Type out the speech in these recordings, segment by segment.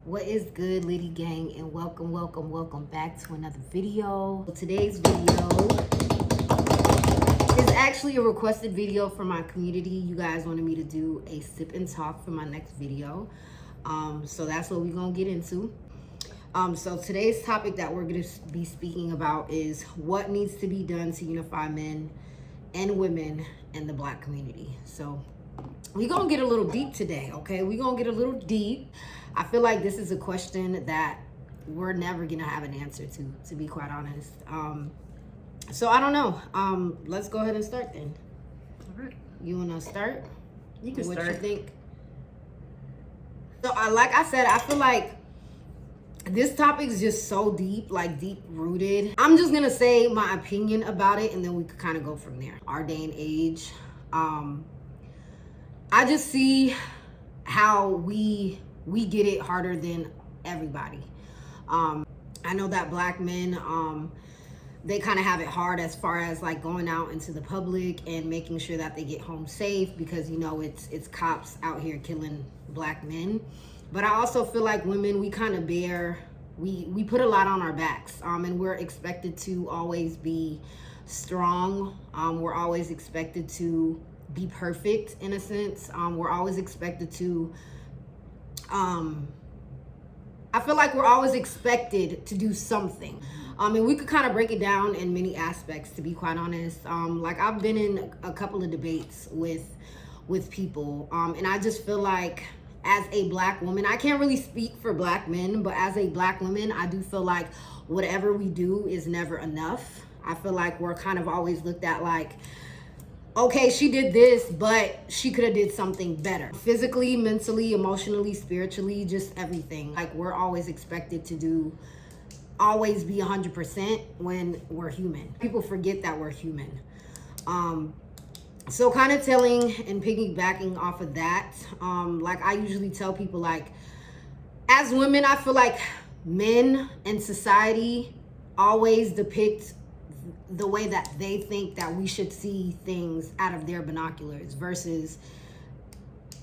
What is good, Liddy Gang, and welcome back to another video. Today's video is actually a requested video from my community. You guys wanted me to do a sip and talk for my next video, so that's what we're gonna get into. So today's topic that we're gonna be speaking about is what needs to be done to unify men and women in the Black community. So we're gonna get a little deep today, okay? We're gonna get a little deep. I feel like this is a question that we're never gonna have an answer to be quite honest. So I don't know. Let's go ahead and start then. All right. You wanna start? You can what start. You think? So like I said, I feel like this topic is just so deep, like deep rooted. I'm just gonna say my opinion about it and then we could kind of go from there. Our day and age. I just see how we get it harder than everybody. I know that Black men, they kind of have it hard as far as like going out into the public and making sure that they get home safe because, you know, it's cops out here killing Black men. But I also feel like women, we kind of we put a lot on our backs, and we're expected to always be strong. We're always expected to be perfect in a sense. We're always expected to, I feel like we're always expected to do something. And we could kind of break it down in many aspects, to be quite honest. Like I've been in a couple of debates with people, and I just feel like as a Black woman, I can't really speak for Black men, but as a Black woman, I do feel like whatever we do is never enough. I feel like we're kind of always looked at like, okay, she did this, but she could have did something better. Physically, mentally, emotionally, spiritually, just everything. Like we're always expected to always be 100% when we're human. People forget that we're human. So kind of telling and piggybacking off of that, like I usually tell people like, as women, I feel like men and society always depict the way that they think that we should see things out of their binoculars versus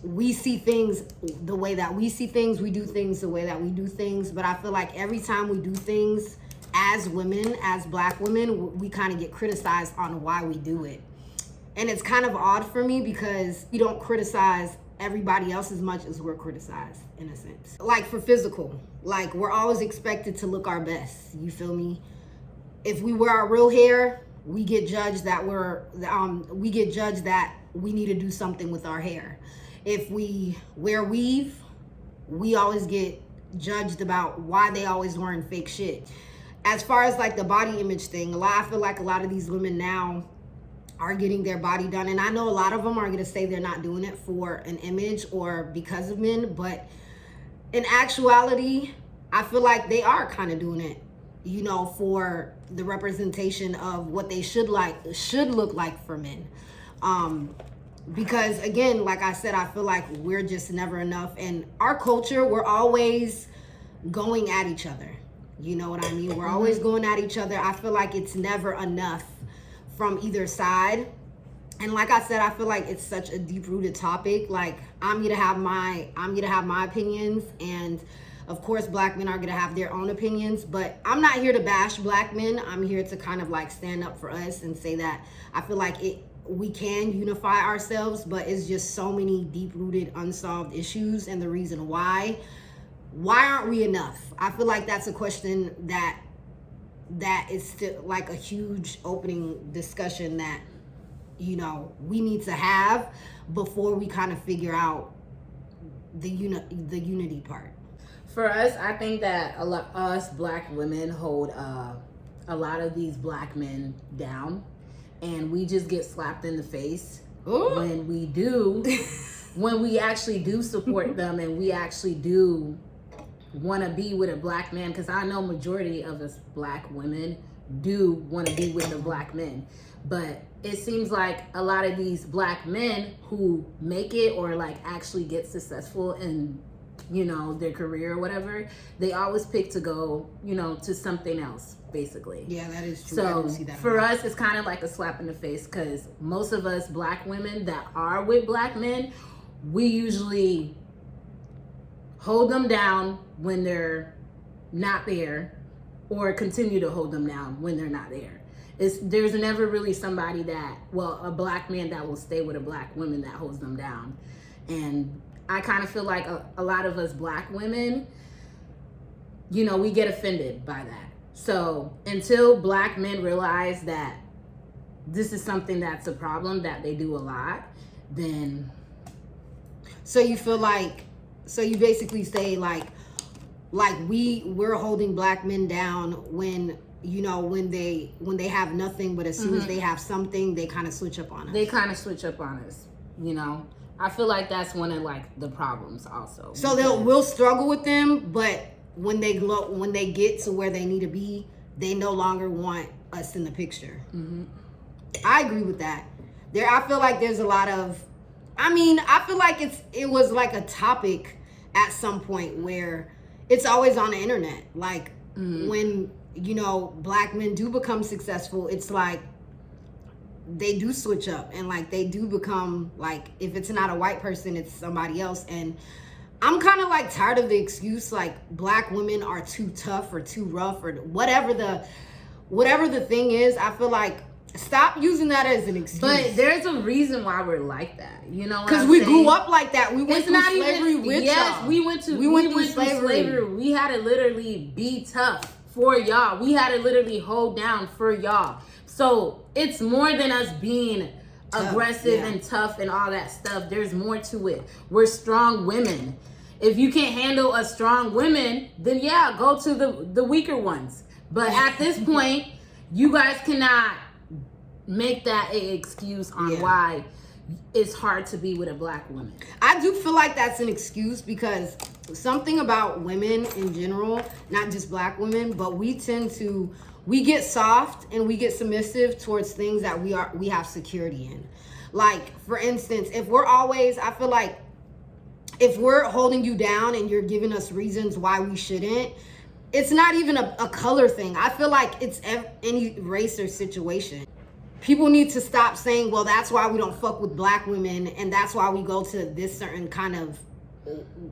we see things the way that we see things, we do things the way that we do things. But I feel like every time we do things as women, as Black women, we kind of get criticized on why we do it. And it's kind of odd for me because we don't criticize everybody else as much as we're criticized in a sense. Like for physical, like we're always expected to look our best, you feel me? If we wear our real hair, we get judged that we need to do something with our hair. If we wear weave, we always get judged about why they always wearing fake shit. As far as like the body image thing, I feel like a lot of these women now are getting their body done. And I know a lot of them are gonna say they're not doing it for an image or because of men, but in actuality, I feel like they are kind of doing it, you know, for the representation of what they should look like for men. Because again, like I said, I feel like we're just never enough. And our culture, we're always going at each other. You know what I mean? We're always going at each other. I feel like it's never enough from either side. And like I said, I feel like it's such a deep-rooted topic. Like I'm gonna have my opinions, and of course Black men are gonna have their own opinions, but I'm not here to bash Black men. I'm here to kind of like stand up for us and say that I feel like we can unify ourselves, but it's just so many deep-rooted unsolved issues. And the reason why aren't we enough? I feel like that's a question that is still like a huge opening discussion that, you know, we need to have before we kind of figure out the unity part. For us, I think that us Black women hold a lot of these Black men down, and we just get slapped in the face when we do when we actually do support them and we actually do want to be with a black man, because I know majority of us black women do want to be with the black men, but it seems like a lot of these black men who make it or like actually get successful in, you know, their career or whatever, they always pick to go, you know, to something else, basically. Yeah, that is true. So see that for us, it's kind of like a slap in the face, because most of us black women that are with black men, we usually hold them down when they're not there, or continue to hold them down when they're not there. There's never really somebody that, well, a black man that will stay with a black woman that holds them down. And I kind of feel like a lot of us black women, you know, we get offended by that. So until black men realize that this is something that's a problem that they do a lot, then. So you feel like, so you basically say like we're holding black men down when, you know, when they have nothing, but as soon as they have something, they kind of switch up on us. They kind of switch up on us, you know. I feel like that's one of like the problems also. So we'll struggle with them, but when they get to where they need to be, they no longer want us in the picture. I agree with that. I feel like there's a lot of, I feel like it was like a topic at some point where it's always on the internet. Like when, you know, black men do become successful, it's like they do switch up and like they do become like, if it's not a white person, it's somebody else. And I'm kind of like tired of the excuse like black women are too tough or too rough or whatever the thing is. I feel like stop using that as an excuse. But there's a reason why we're like that, you know, because we grew up like that. We went through slavery with y'all. We went through slavery. We had to literally be tough for y'all. We had to literally hold down for y'all. So it's more than us being aggressive and tough and all that stuff. There's more to it. We're strong women. If you can't handle a strong woman, then yeah, go to the weaker ones. But at this point, you guys cannot make that an excuse on why it's hard to be with a black woman. I do feel like that's an excuse because something about women in general, not just black women, but we get soft and we get submissive towards things that we have security in. Like, for instance, I feel like if we're holding you down and you're giving us reasons why we shouldn't, it's not even a color thing. I feel like it's any race or situation. People need to stop saying, well, that's why we don't fuck with black women and that's why we go to this certain kind of,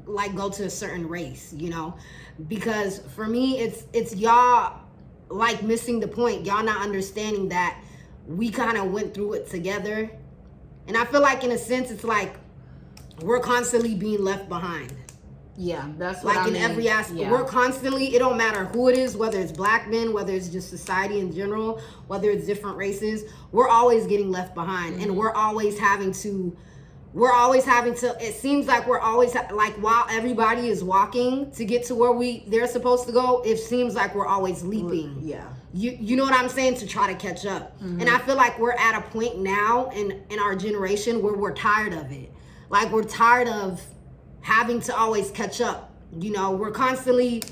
like, go to a certain race, you know? Because for me, it's y'all like missing the point. Y'all not understanding that we kind of went through it together. And I feel like in a sense, it's like we're constantly being left behind. Yeah, that's what like I in mean. every aspect. Yeah. We're constantly, it don't matter who it is, whether it's black men, whether it's just society in general, whether it's different races, we're always getting left behind. And we're always having to, it seems like we're always, like while everybody is walking to get to where they're supposed to go, it seems like we're always leaping. Yeah. You know what I'm saying? To try to catch up. And I feel like we're at a point now in our generation where we're tired of it. Like we're tired of having to always catch up. You know, we're constantly,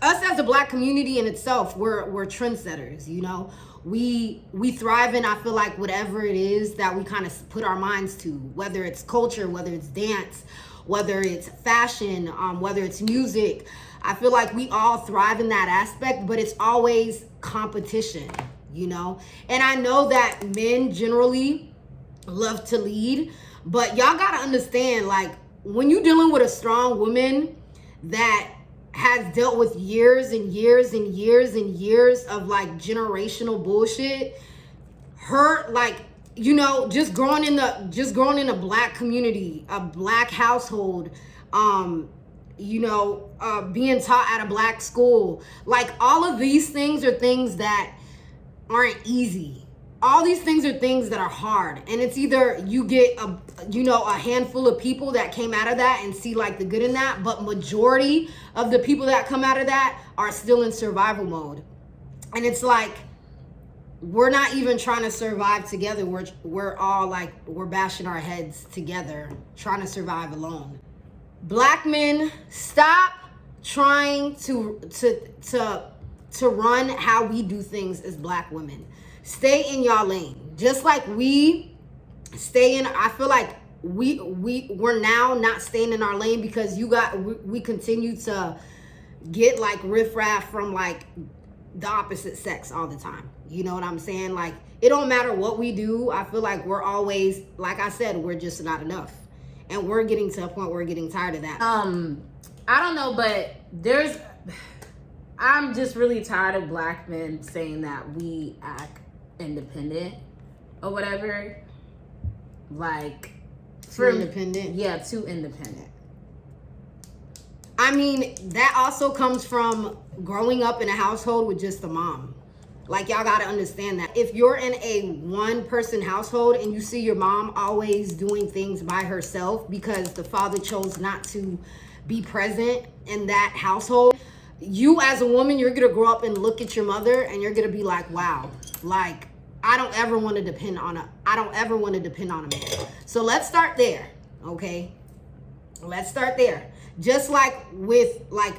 us as a black community in itself, we're trendsetters, you know. We thrive in, I feel like, whatever it is that we kind of put our minds to, whether it's culture, whether it's dance, whether it's fashion, whether it's music. I feel like we all thrive in that aspect, but it's always competition, you know. And I know that men generally love to lead, but y'all gotta understand, like, when you're dealing with a strong woman that has dealt with years and years and years and years of like generational bullshit, her, like, you know, just growing in a black community, a black household, you know, being taught at a black school, like all of these things are things that aren't easy. All these things are things that are hard, and it's either you get a handful of people that came out of that and see like the good in that, but majority of the people that come out of that are still in survival mode. And it's like, we're not even trying to survive together. We're all like, we're bashing our heads together, trying to survive alone. Black men, stop trying to run how we do things as Black women. Stay in y'all lane. Just like we stay in, I feel like we're now not staying in our lane because we continue to get like riffraff from like the opposite sex all the time. You know what I'm saying? Like, it don't matter what we do. I feel like we're always, like I said, we're just not enough. And we're getting to a point where we're getting tired of that. I don't know, but I'm just really tired of Black men saying that we act independent or whatever. Like, Too independent. Yeah, too independent. I mean, that also comes from growing up in a household with just a mom. Like, y'all gotta understand that. If you're in a one-person household and you see your mom always doing things by herself because the father chose not to be present in that household, you as a woman, you're gonna grow up and look at your mother and you're gonna be like, wow, like, I don't ever want to depend on a man. So let's start there, okay? Let's start there. Just like with, like,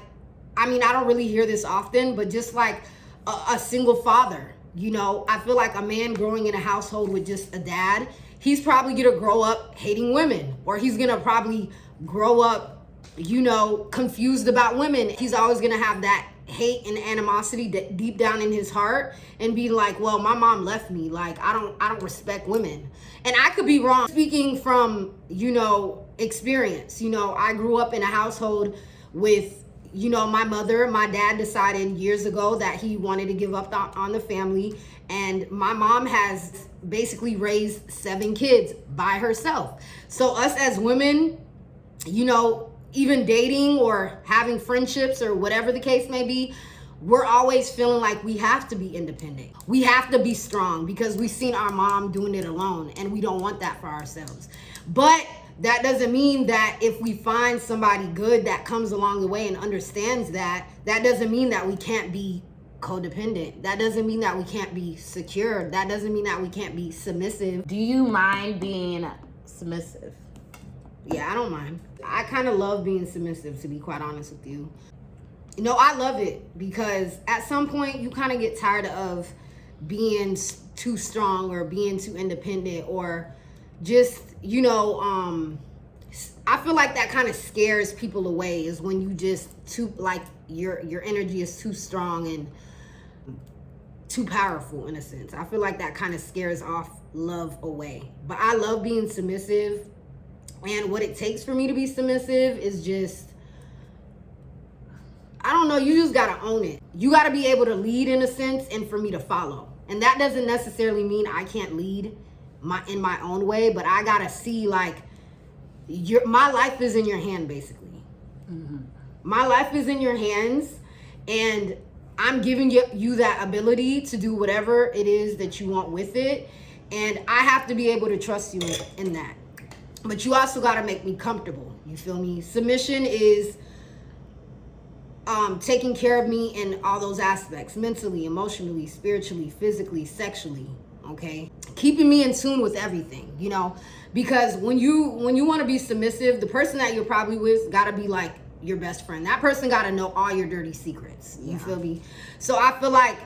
I mean, I don't really hear this often, but just like a single father, you know, I feel like a man growing in a household with just a dad, he's probably gonna grow up hating women, or he's gonna probably grow up, you know, confused about women. He's always gonna have that hate and animosity deep down in his heart and be like, well, my mom left me, like I don't respect women. And I could be wrong. Speaking from, you know, experience, you know, I grew up in a household with, you know, my dad decided years ago that he wanted to give up on the family, and my mom has basically raised 7 kids by herself. So us as women, you know, even dating or having friendships or whatever the case may be, we're always feeling like we have to be independent. We have to be strong because we've seen our mom doing it alone, and we don't want that for ourselves. But that doesn't mean that if we find somebody good that comes along the way and understands that doesn't mean that we can't be codependent. That doesn't mean that we can't be secure. That doesn't mean that we can't be submissive. Do you mind being submissive? Yeah, I don't mind. I kind of love being submissive, to be quite honest with you. You know, I love it because at some point you kind of get tired of being too strong or being too independent, or just, you know, I feel like that kind of scares people away, is when you just your energy is too strong and too powerful in a sense. I feel like that kind of scares off love away. But I love being submissive. And what it takes for me to be submissive is just, I don't know, you just gotta own it. You gotta be able to lead in a sense, and for me to follow. And that doesn't necessarily mean I can't lead in my own way, but I gotta see, like, my life is in your hand, basically. Mm-hmm. My life is in your hands, and I'm giving you that ability to do whatever it is that you want with it. And I have to be able to trust you in that. But you also got to make me comfortable. You feel me? Submission is taking care of me in all those aspects: mentally, emotionally, spiritually, physically, sexually. Okay, keeping me in tune with everything. You know, because when you want to be submissive, the person that you're probably with got to be like your best friend. That person got to know all your dirty secrets. You feel me? So I feel like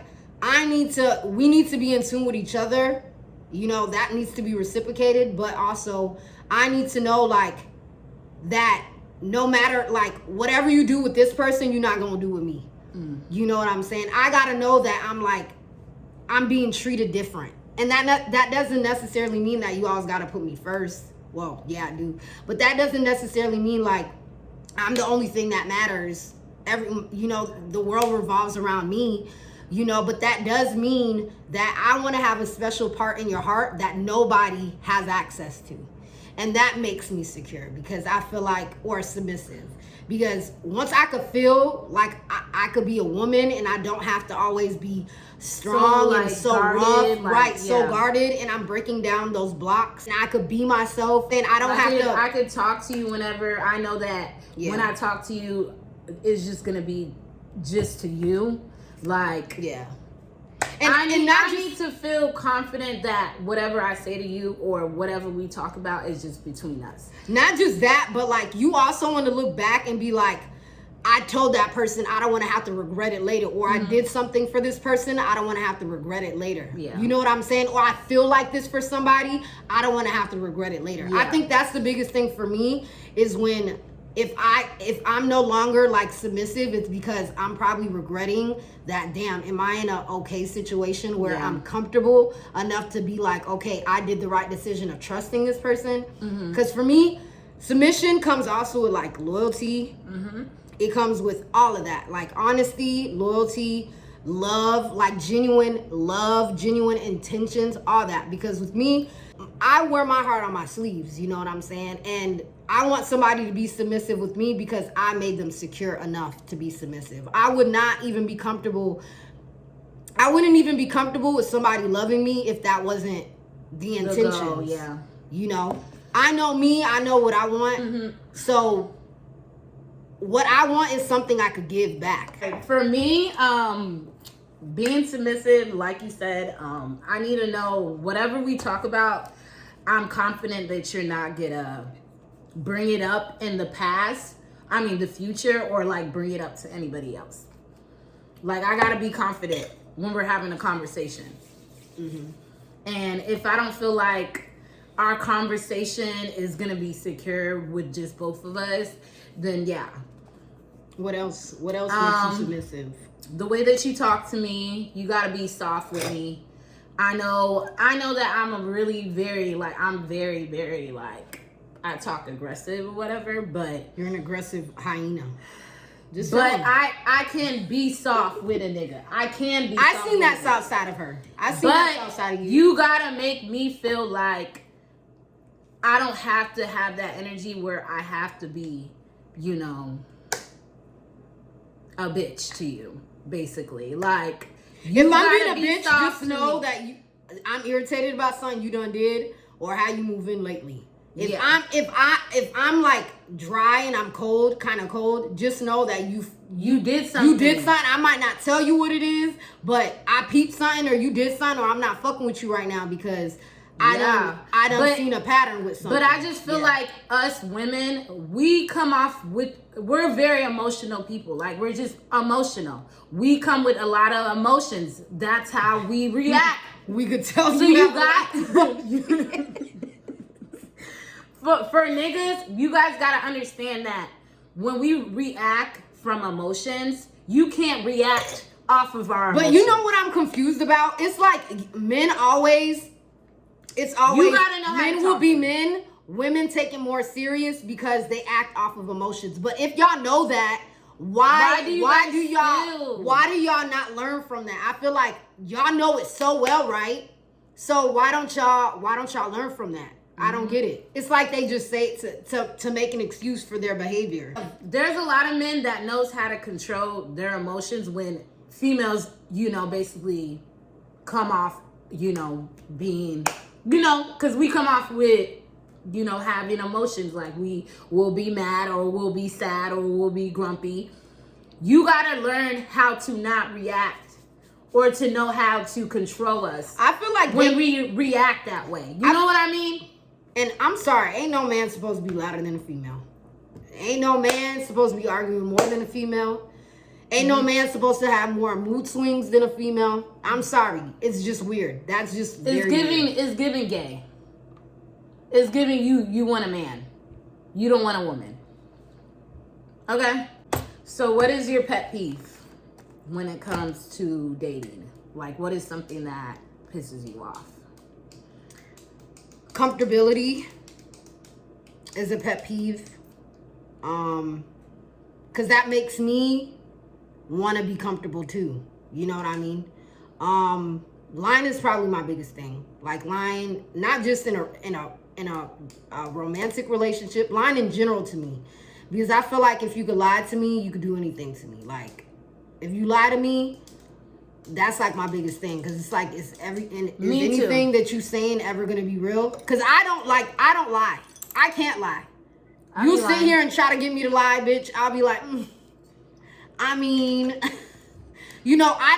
we need to be in tune with each other. You know, that needs to be reciprocated, but also I need to know, like, that no matter, like, whatever you do with this person, you're not gonna do with me. You know what I'm saying? I gotta know that I'm being treated different. And that doesn't necessarily mean that you always gotta put me first. Well, yeah, I do. But that doesn't necessarily mean, like, I'm the only thing that matters. You know, the world revolves around me. You know, but that does mean that I want to have a special part in your heart that nobody has access to. And that makes me secure, because I feel like, or submissive, because once I could feel like I could be a woman and I don't have to always be strong, so, like, and so guarded, rough, like, right, yeah. So guarded, and I'm breaking down those blocks, and I could be myself, and I could talk to you whenever I know that when I talk to you, it's just going to be just to you. Like, yeah. I not need to feel confident that whatever I say to you or whatever we talk about is just between us. Not just that, but like you also want to look back and be like, I told that person I don't want to have to regret it later, or I did something for this person, I don't want to have to regret it later. Yeah. You know what I'm saying? Or I feel like this for somebody, I don't want to have to regret it later. Yeah. I think that's the biggest thing for me is when if I'm no longer like submissive, it's because I'm probably regretting that, damn, am I in a okay situation where I'm comfortable enough to be like, okay, I did the right decision of trusting this person? Because for me, submission comes also with like loyalty. It comes with all of that, like honesty, loyalty, love, like genuine love, genuine intentions, all that. Because with me, I wear my heart on my sleeves, you know what I'm saying? And I want somebody to be submissive with me because I made them secure enough to be submissive. I would not even be comfortable. I wouldn't even be comfortable with somebody loving me if that wasn't the intention. Yeah. You know, I know me, I know what I want. So what I want is something I could give back. For me, being submissive, like you said, I need to know whatever we talk about, I'm confident that you're not gonna bring it up in the past, the future, or like bring it up to anybody else. Like, I gotta be confident when we're having a conversation. And if I don't feel like our conversation is gonna be secure with just both of us, then yeah. What else makes you submissive? The way that you talk to me, you gotta be soft with me. I know that I'm I'm very, very like, I talk aggressive or whatever, but You're an aggressive hyena. I can be soft with a nigga. I can be. I soft seen with that a south side of her. I seen that south side of you. You gotta make me feel like I don't have to have that energy where I have to be, a bitch to you, basically. Like, if I'm being a bitch, just know that I'm irritated about something you done did or how you moving lately. If I'm like dry and I'm cold, kind of cold, just know that you did something. You did something. I might not tell you what it is, but I peeped something, or you did something, or I'm not fucking with you right now because I done seen a pattern with something. But I just feel like us women, we're very emotional people. Like, we're just emotional. We come with a lot of emotions. That's how we react. We could tell so you got For niggas, you guys gotta understand that when we react from emotions, you can't react off of our emotions. But you know what I'm confused about? It's like men always, you gotta know men will be men, women take it more serious because they act off of emotions. But if y'all know that, why do y'all not learn from that? I feel like y'all know it so well, right? So why don't y'all learn from that? I don't get it. It's like they just say it to make an excuse for their behavior. There's a lot of men that knows how to control their emotions when females, basically come off, being, because we come off with, having emotions. Like, we will be mad or we'll be sad or we'll be grumpy. You gotta learn how to not react or to know how to control us. I feel like when we react that way. You know what I mean? And I'm sorry, ain't no man supposed to be louder than a female. Ain't no man supposed to be arguing more than a female. Ain't no man supposed to have more mood swings than a female. I'm sorry. It's just weird. That's just weird. It's giving gay. It's giving you want a man. You don't want a woman. Okay? So what is your pet peeve when it comes to dating? Like, what is something that pisses you off? Comfortability is a pet peeve. Cause that makes me want to be comfortable too. You know what I mean? Lying is probably my biggest thing. Like, lying, not just in a romantic relationship, lying in general to me. Because I feel like if you could lie to me, you could do anything to me. Like, if you lie to me, that's like my biggest thing. Because it's like, is anything that you saying ever gonna be real? Because I don't lie. I can't lie. You sit here and try to get me to lie, bitch, I'll be like, I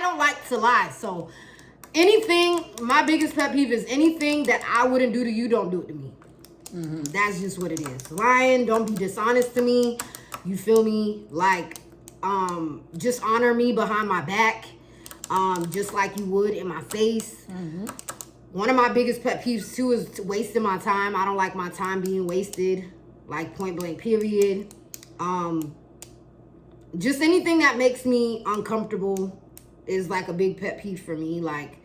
don't like to lie. So anything, my biggest pet peeve is anything that I wouldn't do to you, don't do it to me. That's just what it is. Lying, don't be dishonest to me. You feel me? Like, just honor me behind my back, just like you would in my face. One of my biggest pet peeves too is wasting my time. I don't like my time being wasted, like point blank period. Just anything that makes me uncomfortable is like a big pet peeve for me. Like,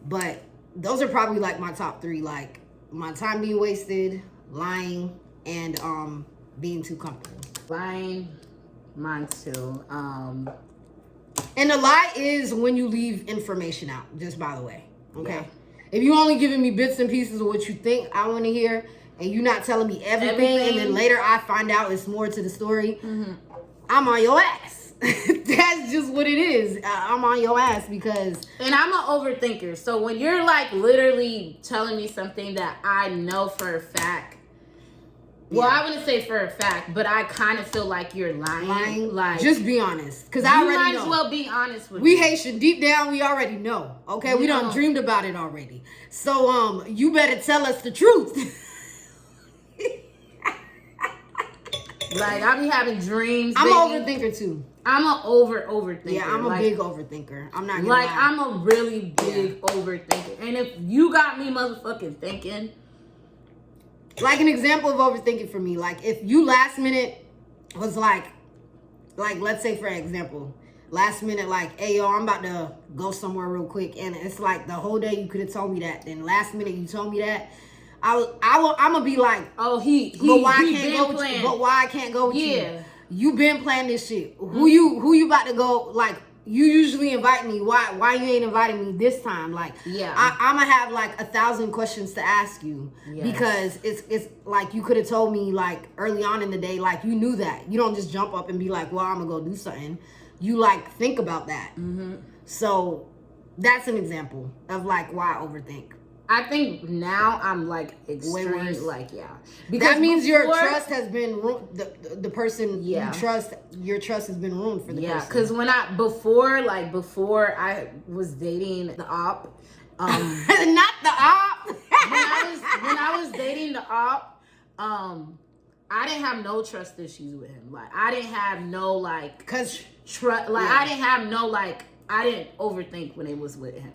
but those are probably like my top three. Like my time being wasted, lying, and being too comfortable. Lying, mine too. And the lie is when you leave information out, just by the way. Okay. Yeah. If you only giving me bits and pieces of what you think I want to hear, and you not telling me everything, and then later I find out it's more to the story, I'm on your ass. That's just what it is. I'm on your ass because... And I'm an overthinker. So when you're like literally telling me something that I know for a fact, well, I wouldn't say for a fact, but I kind of feel like you're lying. Like, just be honest, because I already know. You might as well be honest with me. me. Haitian, deep down, we already know. Okay, we done dreamed about it already. So, you better tell us the truth. Like, I be having dreams. I'm an overthinker too. I'm an overthinker. Yeah, I'm a big overthinker. I'm not gonna like lie. I'm a really big overthinker, and if you got me motherfucking thinking. Like an example of overthinking for me, like if you last minute was like let's say for example, last minute like, hey yo, I'm about to go somewhere real quick, and it's like the whole day you could have told me that, then last minute you told me that, I'm gonna be like, oh but why I can't go with you? But why I can't go with you? Yeah, you been planning this shit. Who you about to go? Like you usually invite me. Why you ain't inviting me this time? Like, yeah, I'm gonna have like 1,000 questions to ask you because it's like you could have told me like early on in the day. Like you knew that. You don't just jump up and be like, well, I'm gonna go do something. You like think about that. So that's an example of like why I overthink. I think now I'm like extreme, like because that means your trust has been ruined. The person you trust, your trust has been ruined for the person. Because when before I was dating the op, not the op. when I was dating the op, I didn't have no trust issues with him. Like I didn't have no like trust. Like I didn't have no like I didn't overthink when it was with him.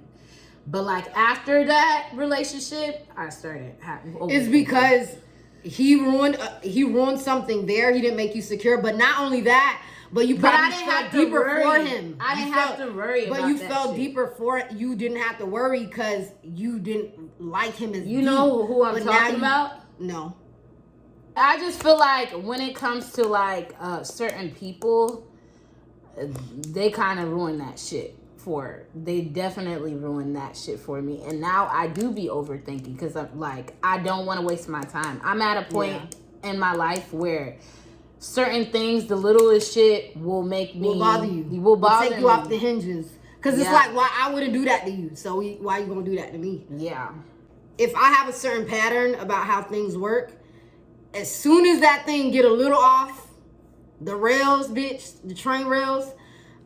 But like after that relationship, I started having. It's because he ruined something there. He didn't make you secure. But not only that, but you probably felt deeper for him. I didn't have to worry about that. But you felt deeper for it. You didn't have to worry because you didn't like him as you know who I'm talking about? No. I just feel like when it comes to like certain people, they kind of ruin that shit. They definitely ruined that shit for me, and now I do be overthinking because I'm like I don't want to waste my time. I'm at a point in my life where certain things, the littlest shit, will make me bother you. Will bother take you off the hinges because it's like why I wouldn't do that to you. So why you gonna do that to me? Yeah. If I have a certain pattern about how things work, as soon as that thing get a little off the rails, bitch, the train rails,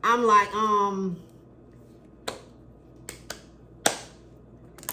I'm like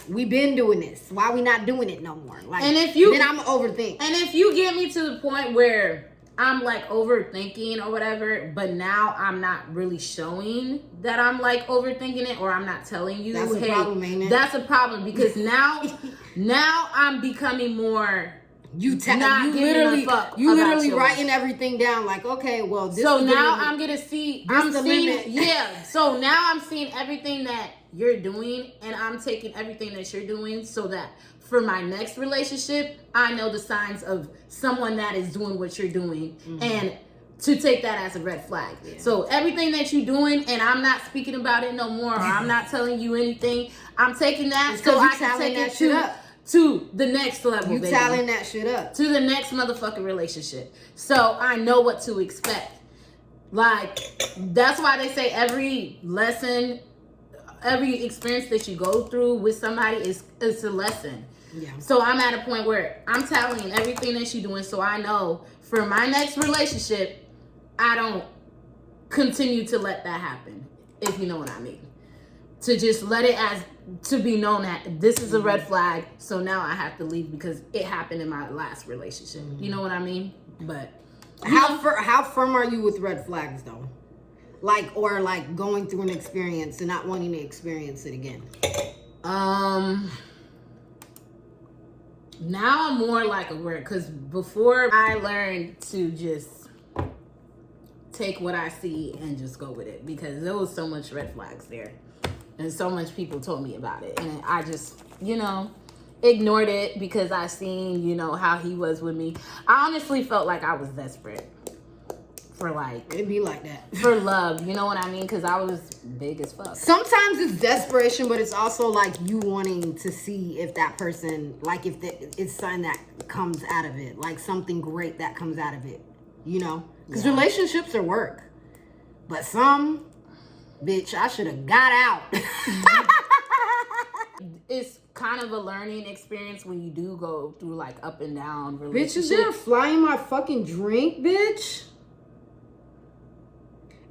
we been doing this. Why we not doing it no more? Like, and if you then I'm overthink. And if you get me to the point where I'm like overthinking or whatever, but now I'm not really showing that I'm like overthinking it, or I'm not telling you, that's a problem, ain't it? That's a problem because now I'm becoming more. You literally writing everything down like, okay, well, this so now I'm gonna see. I'm seeing, so now I'm seeing everything that you're doing, and I'm taking everything that you're doing, so that for my next relationship, I know the signs of someone that is doing what you're doing, and to take that as a red flag. So everything that you're doing, and I'm not speaking about it no more, or I'm not telling you anything. I'm taking that so I can take it to the next level. You tallying that shit up. To the next motherfucking relationship. So I know what to expect. Like, that's why they say every lesson, every experience that you go through with somebody is a lesson. Yeah. So I'm at a point where I'm tallying everything that you're doing, so I know for my next relationship, I don't continue to let that happen, if you know what I mean. to just let it as to be known that this is a red flag, so now I have to leave because it happened in my last relationship. You know what I mean? But how firm are you with red flags though? Like, or like going through an experience and not wanting to experience it again? Now I'm more like aware, because before I learned to just take what I see and just go with it, because there was so much red flags there and so much people told me about it, and I just, ignored it because I seen, how he was with me. I honestly felt like I was desperate for It'd be like that. for love, you know what I mean? Because I was big as fuck. Sometimes it's desperation, but it's also like you wanting to see if that person, like if it's something that comes out of it, like something great that comes out of it, Because relationships are work, but bitch, I should have got out. It's kind of a learning experience when you do go through like up and down Bitch, relationships. is there a fly in my fucking drink, bitch?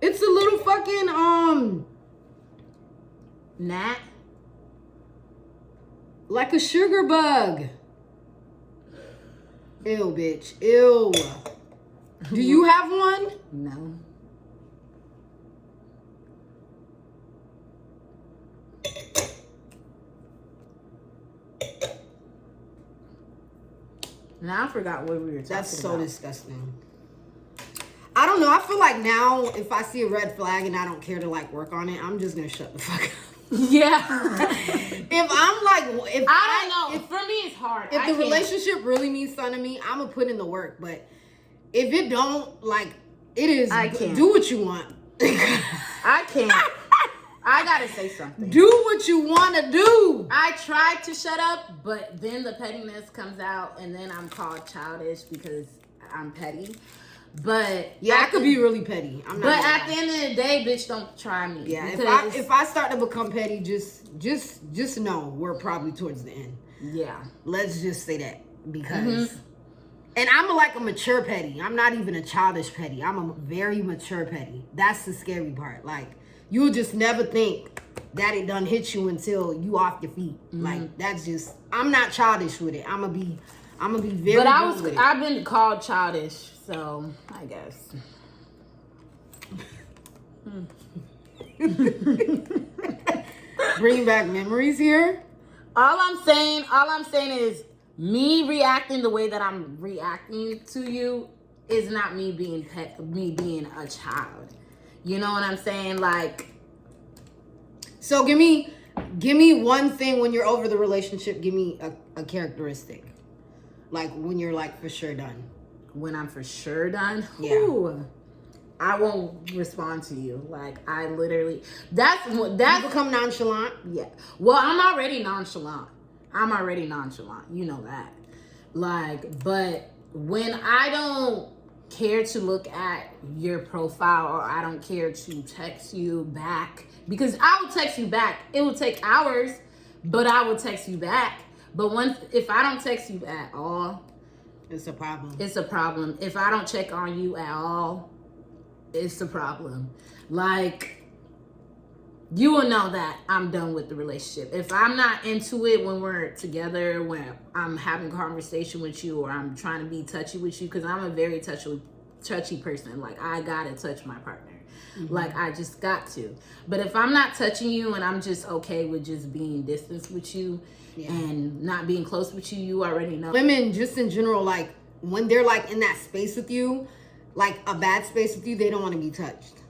It's a little fucking, Gnat? like a sugar bug. Ew, bitch. Ew. Do you have one? No. Now I forgot what we were talking about. That's so disgusting. I don't know. I feel like now if I see a red flag and I don't care to like work on it, I'm just gonna shut the fuck up. Yeah. If I'm like, if I don't know. For me, it's hard. If the relationship really means something to me, I'm gonna put in the work. But if it don't, like, it is. I can't. Do what you want. I can't. I gotta say something. Do what you want to do. I tried to shut up, but then the pettiness comes out, and then I'm called childish because I'm petty. But yeah, I could be really petty. I'm not. But at the end of the day, bitch, don't try me. Yeah, if I start to become petty, just know we're probably towards the end. Yeah. Let's just say that because. And I'm like a mature petty. I'm not even a childish petty. I'm a very mature petty. That's the scary part. Like, you'll just never think that it done hit you until you off your feet. Like, that's just, I'm not childish with it. I'm gonna be very. But I've been called childish, so I guess. Bring back memories here. All I'm saying is me reacting the way that I'm reacting to you is not me being being a child. You know what I'm saying? Like, so give me one thing when you're over the relationship. Give me a characteristic, like when you're like for sure done. When I'm for sure done, yeah. Ooh, I won't respond to you. Like, I literally, that's you become nonchalant. Yeah. Well, I'm already nonchalant. You know that. Like, but when I don't care to look at your profile, or I don't care to text you back, because I will text you back. It will take hours, but I will text you back. But if I don't text you at all, it's a problem. It's a problem. If I don't check on you at all, it's a problem. Like, you will know that I'm done with the relationship. If I'm not into it when we're together, when I'm having conversation with you, or I'm trying to be touchy with you, because I'm a very touchy person. Like, I gotta touch my partner. Like, I just got to. But if I'm not touching you and I'm just okay with just being distant with you, and not being close with you, you already know. Women, just in general, like, when they're like in that space with you, like a bad space with you, they don't want to be touched.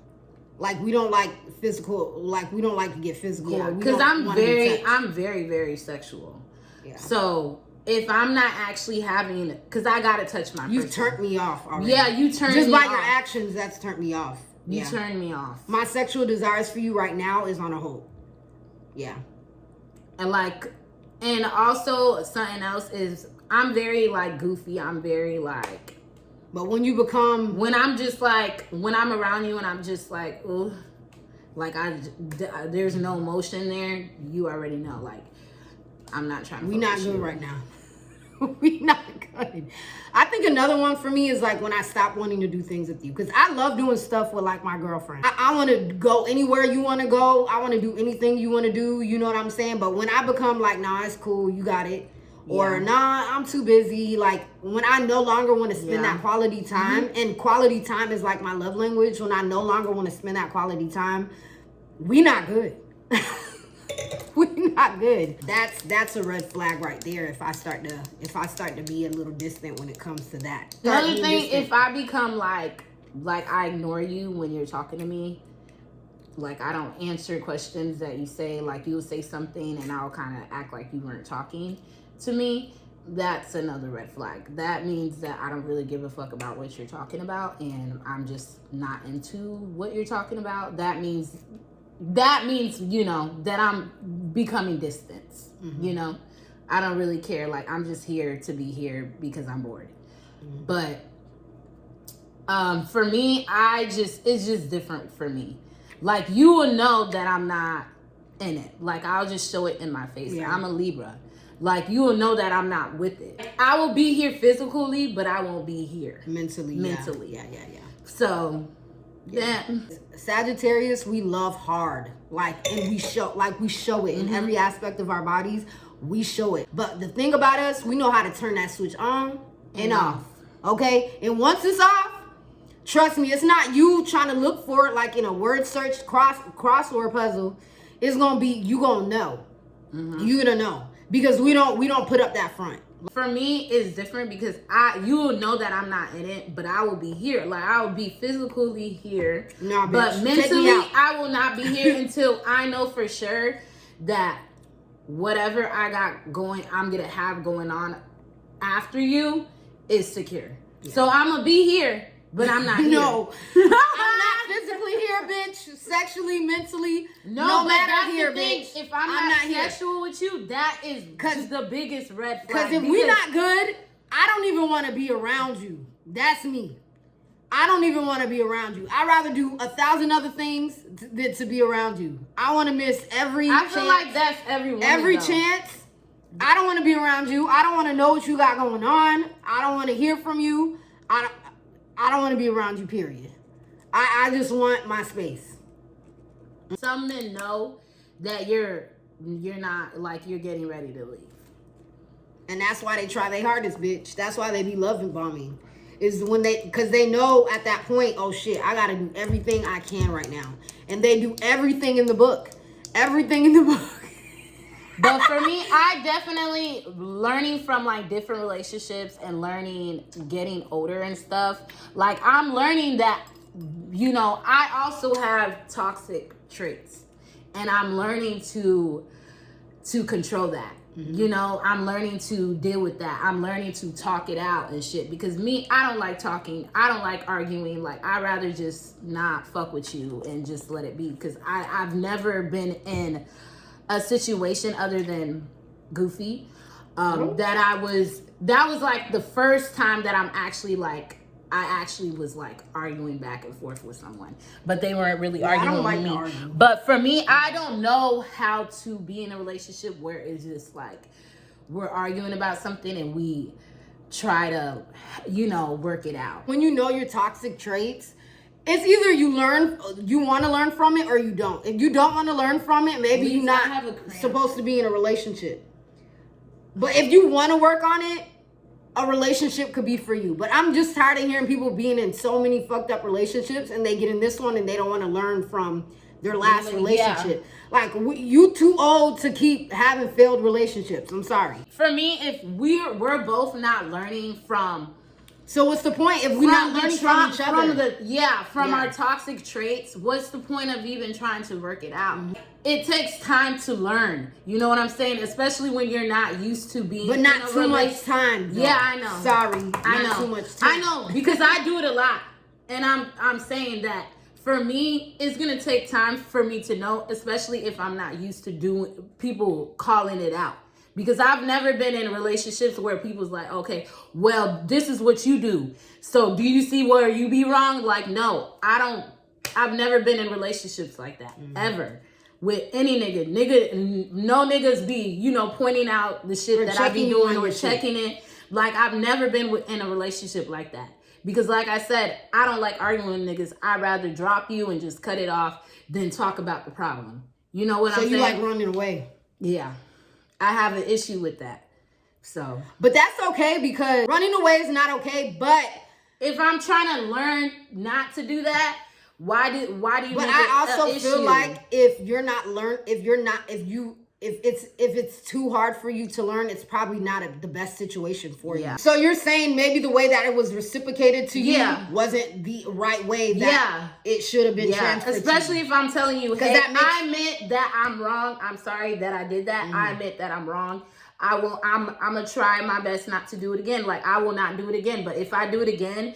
Like, we don't like physical, like, we don't like to get physical. Yeah, because I'm very, very sexual. Yeah. So if I'm not actually having, because I gotta touch my You've turned me off already. Yeah, you turned me off. Just by your actions, that's turned me off. You turned me off. My sexual desires for you right now is on a hold. Yeah. And also something else is, I'm very like goofy. I'm very like. But when you become. When I'm just like, when I'm around you and I'm just like, ooh, like there's no emotion there, you already know. Like, I'm not trying to. We not good right now. We not good. I think another one for me is like when I stop wanting to do things with you, because I love doing stuff with like my girlfriend. I want to go anywhere you want to go. I want to do anything you want to do. You know what I'm saying? But when I become like, nah, it's cool, you got it, or nah, I'm too busy. Like when I no longer want to spend that quality time, and quality time is like my love language. When I no longer want to spend that quality time, we not good. We're not good. That's a red flag right there. If I start to be a little distant when it comes to that. Another thing, if I become like I ignore you when you're talking to me, like I don't answer questions that you say, like you'll say something and I'll kind of act like you weren't talking to me, that's another red flag. That means that I don't really give a fuck about what you're talking about and I'm just not into what you're talking about. That means you know that I'm becoming distant. You know, I don't really care. Like I'm just here to be here because I'm bored. But for me, it's just different for me. Like you will know that I'm not in it. Like I'll just show it in my face. I'm a Libra. Like you will know that I'm not with it. I will be here physically, but I won't be here mentally. Yeah. So yeah. Sagittarius, we love hard, and we show it in every aspect of our bodies. We show it. But the thing about us, we know how to turn that switch on and off. Okay, and once it's off, trust me, it's not you trying to look for it like in a word search crossword puzzle. It's gonna be you gonna know. You're gonna know because we don't put up that front. For me, it's different because you will know that I'm not in it, but I will be here. Like I will be physically here, but mentally I will not be here until I know for sure that whatever I got going, I'm gonna have going on after you is secure. So I'm gonna be here, but I'm not here. No, I'm not physically here, bitch. Sexually, mentally, no but matter that's here, the thing. bitch. If I'm not sexual with you, that is just the biggest red flag. Because if we're not good, I don't even want to be around you. That's me. I don't even want to be around you. I'd rather do 1,000 other things than to be around you. I want to miss every chance. I feel like that's everyone. Every chance. I don't want to be around you. I don't want to know what you got going on. I don't want to hear from you. I don't want to be around you, period. I just want my space. Some men know that you're not, like, you're getting ready to leave. And that's why they try their hardest, bitch. That's why they be loving bombing. Is when because they know at that point, oh shit, I gotta do everything I can right now. And they do everything in the book. Everything in the book. But for me, I definitely learning from like different relationships and getting older and stuff. Like I'm learning that, you know, I also have toxic traits and I'm learning to control that. You know, I'm learning to deal with that. I'm learning to talk it out and shit. Because me, I don't like talking. I don't like arguing. Like, I'd rather just not fuck with you and just let it be. Because I've never been in a situation other than Goofy. That was like the first time that I actually was like arguing back and forth with someone, but they weren't really arguing with me. But for me, I don't know how to be in a relationship where it's just like we're arguing about something and we try to, you know, work it out. When you know your toxic traits, it's either you want to learn from it or you don't. If you don't want to learn from it, maybe you're not supposed to be in a relationship. But if you want to work on it, a relationship could be for you. But I'm just tired of hearing people being in so many fucked up relationships and they get in this one and they don't want to learn from their last relationship. Like, you too old to keep having failed relationships. I'm sorry. For me, if we're both not learning from... So what's the point if we're not learning from each other? From our toxic traits, what's the point of even trying to work it out? It takes time to learn. You know what I'm saying? Especially when you're not used to being But not too much time. Though. Yeah, I know. Sorry. I know. Too much time. I know, because I do it a lot. And I'm saying that for me, it's going to take time for me to know, especially if I'm not used to doing people calling it out. Because I've never been in relationships where people's like, okay, well, this is what you do. So do you see where you be wrong? Like, no, I've never been in relationships like that, ever. With any nigga. No niggas be, you know, pointing out the shit that I be doing or checking it. Like, I've never been in a relationship like that. Because like I said, I don't like arguing with niggas. I'd rather drop you and just cut it off than talk about the problem. You know what I'm saying? So you like running away. Yeah. I have an issue with that. So. But that's okay, because running away is not okay, but if I'm trying to learn not to do that, why do you but make I it also an feel issue? like if it's too hard for you to learn, it's probably not the best situation for you. So you're saying maybe the way that it was reciprocated to you wasn't the right way that it should have been transferred. Especially to you. if I'm telling you, hey, that makes- I admit that I'm wrong. I'm sorry that I did that. I admit that I'm wrong. I'm gonna try my best not to do it again. Like, I will not do it again. But if I do it again,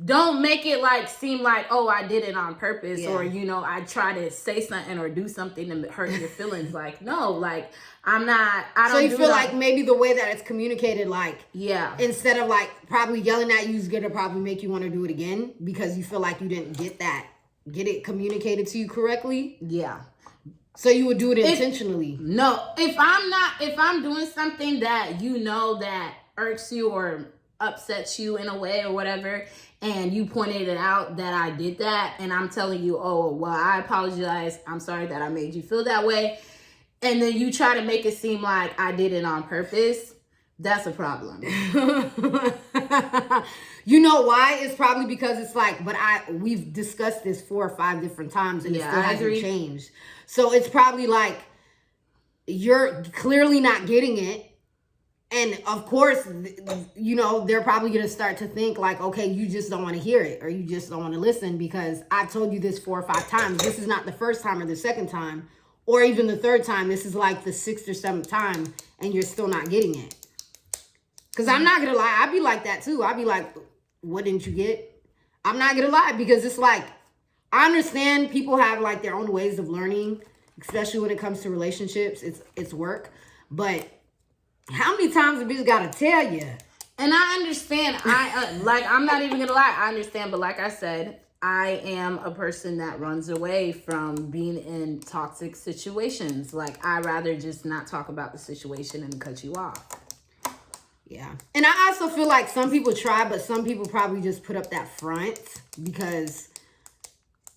don't make it like seem like, oh, I did it on purpose, or I try to say something or do something to hurt your feelings. Like, no, like I don't. So you feel like maybe the way that it's communicated, like, instead of like probably yelling at you, is gonna probably make you want to do it again because you feel like you didn't get it communicated to you correctly. Yeah. So you would do it intentionally. No, if I'm doing something that that irks you or upsets you in a way or whatever, and you pointed it out that I did that, and I'm telling you, oh, well, I apologize, I'm sorry that I made you feel that way, and then you try to make it seem like I did it on purpose, that's a problem. You know why? It's probably because it's like, we've discussed this 4 or 5 different times and it still hasn't changed. So it's probably like you're clearly not getting it. And of course, they're probably going to start to think like, okay, you just don't want to hear it, or you just don't want to listen because I've told you this 4 or 5 times. This is not the first time or the second time or even the third time. This is like the 6th or 7th time and you're still not getting it. Because I'm not going to lie. I'd be like that too. I'd be like, what didn't you get? I'm not going to lie, because it's like, I understand people have like their own ways of learning, especially when it comes to relationships. It's work. But how many times a bitch gotta tell you? And I understand. I'm not even gonna lie. I understand, but like I said, I am a person that runs away from being in toxic situations. Like, I'd rather just not talk about the situation and cut you off. Yeah. And I also feel like some people try, but some people probably just put up that front because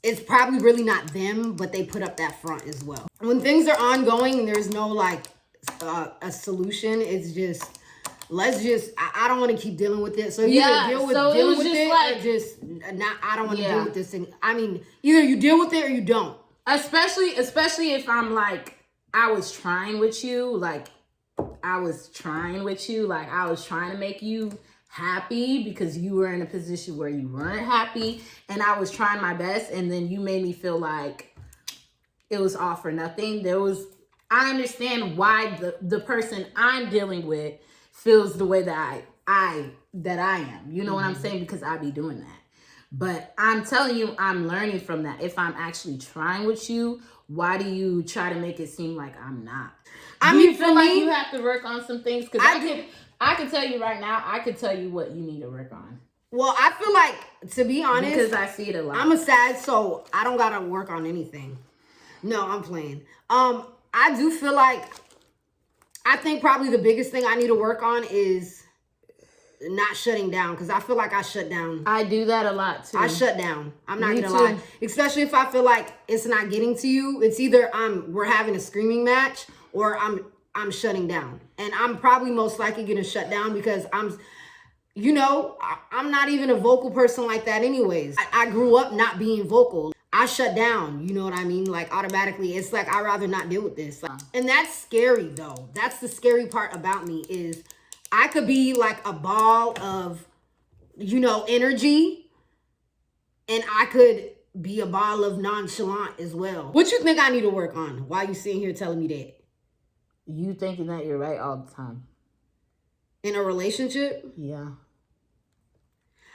it's probably really not them, but they put up that front as well. When things are ongoing and there's no like a solution, it's just, I don't want to keep dealing with it. So either deal with it or just not, I don't want to deal with this thing. I mean, either you deal with it or you don't. Especially if I'm like, I was trying with you, like I was trying to make you happy because you were in a position where you weren't happy, and I was trying my best, and then you made me feel like it was all for nothing. I understand why the person I'm dealing with feels the way that I am. You know what I'm saying? Because I be doing that. But I'm telling you, I'm learning from that. If I'm actually trying with you, why do you try to make it seem like I'm not? I mean, feel like you have to work on some things? Because I can tell you right now, I could tell you what you need to work on. Well, I feel like, to be honest, because I see it a lot. I'm a sad soul. I don't gotta work on anything. No, I'm playing. I do feel like, I think probably the biggest thing I need to work on is not shutting down, because I feel like I shut down. I do that a lot too. I shut down. I'm not gonna lie. Especially if I feel like it's not getting to you. It's either we're having a screaming match or I'm shutting down. And I'm probably most likely gonna shut down because I'm not even a vocal person like that anyways. I grew up not being vocal. I shut down, you know what I mean? Like, automatically, it's like, I'd rather not deal with this. And that's scary, though. That's the scary part about me, is I could be like a ball of, energy, and I could be a ball of nonchalant as well. What you think I need to work on? Why you sitting here telling me that? You thinking that you're right all the time. In a relationship? Yeah.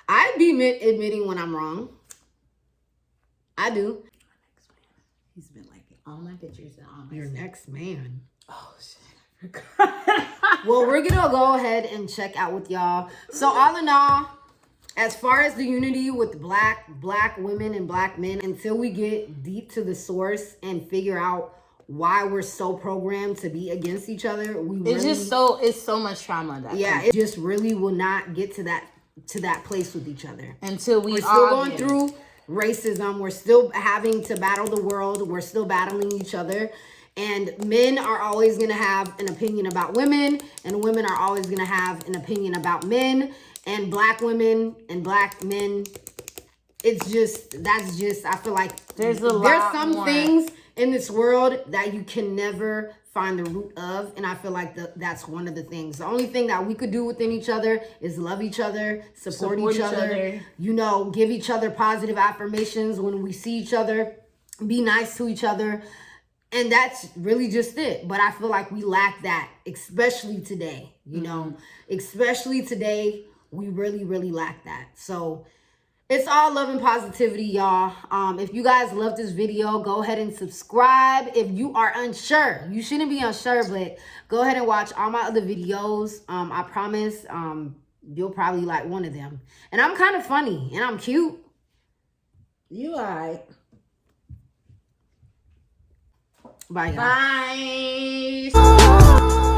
I'd be admitting when I'm wrong. I do. He's been like all my pictures and all my Your next man. Oh shit. Well, we're gonna go ahead and check out with y'all. So all in all, as far as the unity with black women and black men, until we get deep to the source and figure out why we're so programmed to be against each other. It's so much trauma that it just really will not get to that place with each other until we're still going through racism. We're still having to battle the world. We're still battling each other. And men are always going to have an opinion about women, and women are always going to have an opinion about men, and black women and black men. I feel like there's some more things in this world that you can never find the root of. And I feel like that's one of the things. The only thing that we could do within each other is love each other, support each other, give each other positive affirmations when we see each other, be nice to each other. And that's really just it. But I feel like we lack that, especially today, especially today, we really, really lack that. So it's all love and positivity, y'all. If you guys love this video, go ahead and subscribe. If you are unsure, you shouldn't be unsure, but go ahead and watch all my other videos. I promise you'll probably like one of them. And I'm kind of funny and I'm cute. You all right. Bye, y'all. Bye.